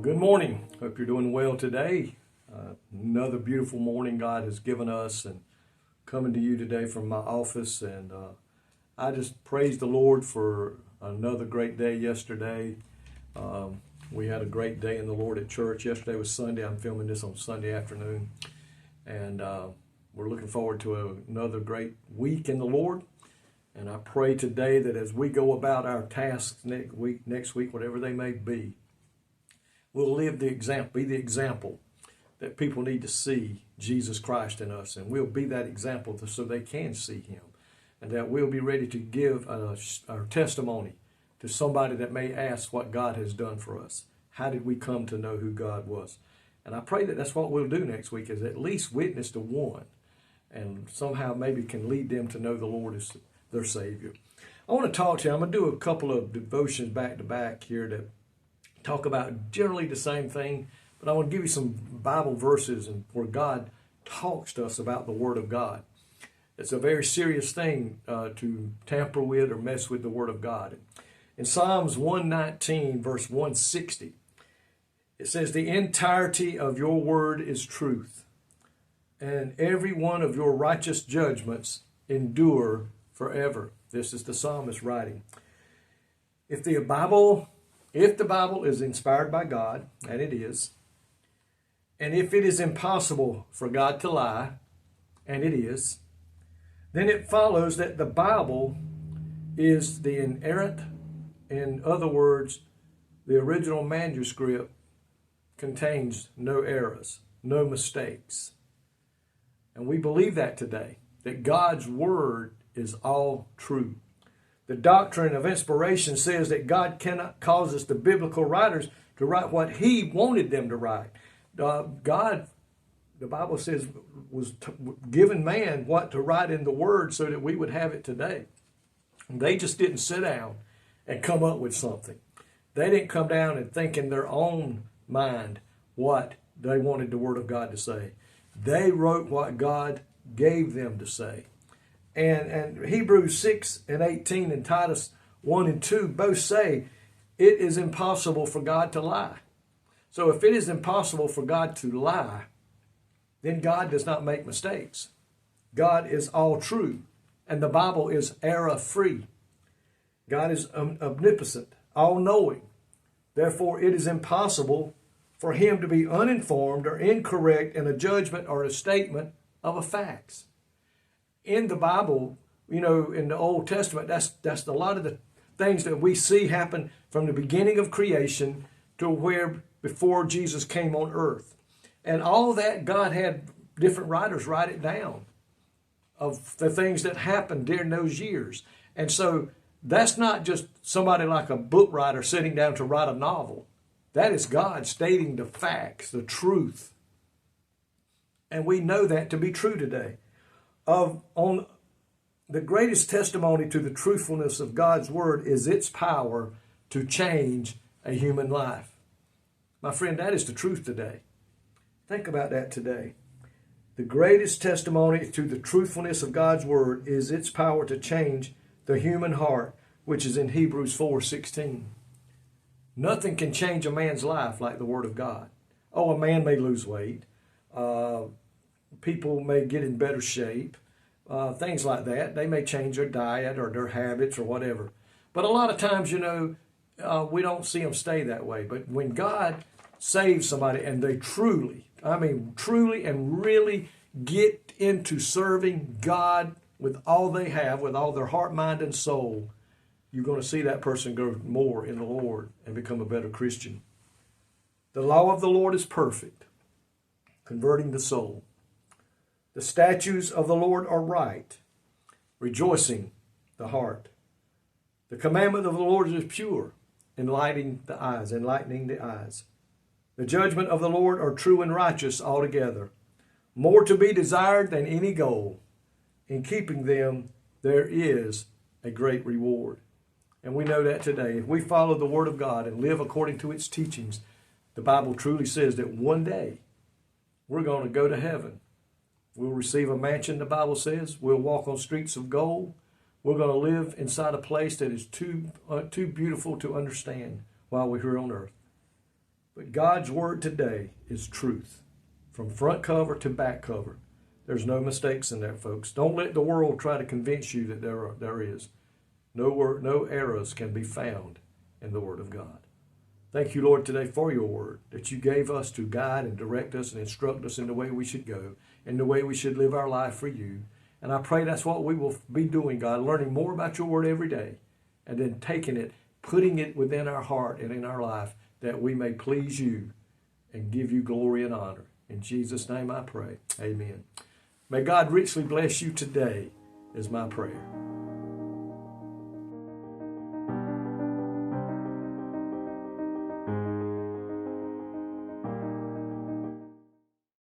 Good morning. Hope you're doing well today. Another beautiful morning God has given us, and coming to you today from my office. And I just praise the Lord for another great day yesterday. We had a great day in the Lord at church. Yesterday was Sunday. I'm filming this on Sunday afternoon. And we're looking forward to another great week in the Lord. And I pray today that as we go about our tasks next week, whatever they may be, we'll live the example, be the example that people need to see Jesus Christ in us. And we'll be that example so they can see him. And that we'll be ready to give our testimony to somebody that may ask what God has done for us. How did we come to know who God was? And I pray that that's what we'll do next week, is at least witness to one. And somehow maybe can lead them to know the Lord as their Savior. I want to talk to you. I'm going to do a couple of devotions back to back here that talk about generally the same thing, but I want to give you some Bible verses and where God talks to us about the Word of God. It's a very serious thing to tamper with or mess with the Word of God. In Psalms 119, verse 160, it says, "The entirety of your word is truth, and every one of your righteous judgments endure forever." This is the psalmist writing. If the Bible is inspired by God, and it is, and if it is impossible for God to lie, and it is, then it follows that the Bible is the inerrant, in other words, the original manuscript contains no errors, no mistakes. And we believe that today, that God's Word is all true. The doctrine of inspiration says that God cannot cause us, the biblical writers, to write what He wanted them to write. God, the Bible says, was given man what to write in the Word so that we would have it today. And they just didn't sit down and come up with something. They didn't come down and think in their own mind what they wanted the Word of God to say. They wrote what God gave them to say. And Hebrews 6 and 18 and Titus 1 and 2 both say it is impossible for God to lie. So if it is impossible for God to lie, then God does not make mistakes. God is all true, and the Bible is error-free. God is omnipotent, all-knowing. Therefore, it is impossible for him to be uninformed or incorrect in a judgment or a statement of a facts. In the Bible, in the Old Testament, that's a lot of the things that we see happen from the beginning of creation to where before Jesus came on earth. And all that, God had different writers write it down of the things that happened during those years. And so that's not just somebody like a book writer sitting down to write a novel. That is God stating the facts, the truth. And we know that to be true today. On the greatest testimony to the truthfulness of God's Word is its power to change a human life. My friend, that is the truth today. Think about that today. The greatest testimony to the truthfulness of God's Word is its power to change the human heart, which is in Hebrews 4:16. Nothing can change a man's life like the Word of God. Oh, a man may lose weight. People may get in better shape. Things like that. They may change their diet or their habits or whatever. But a lot of times, we don't see them stay that way. But when God saves somebody and they truly and really get into serving God with all they have, with all their heart, mind, and soul, you're going to see that person grow more in the Lord and become a better Christian. The law of the Lord is perfect, converting the soul. The statutes of the Lord are right, rejoicing the heart. The commandment of the Lord is pure, enlightening the eyes. The judgment of the Lord are true and righteous altogether, more to be desired than any gold. In keeping them, there is a great reward. And we know that today. If we follow the Word of God and live according to its teachings, the Bible truly says that one day we're going to go to heaven. We'll receive a mansion, the Bible says. We'll walk on streets of gold. We're going to live inside a place that is too beautiful to understand while we're here on earth. But God's word today is truth. From front cover to back cover. There's no mistakes in that, folks. Don't let the world try to convince you that there is. No errors can be found in the Word of God. Thank you, Lord, today for your word that you gave us to guide and direct us and instruct us in the way we should go, in the way we should live our life for you. And I pray that's what we will be doing, God, learning more about your word every day and then taking it, putting it within our heart and in our life that we may please you and give you glory and honor. In Jesus' name I pray. Amen. May God richly bless you today is my prayer.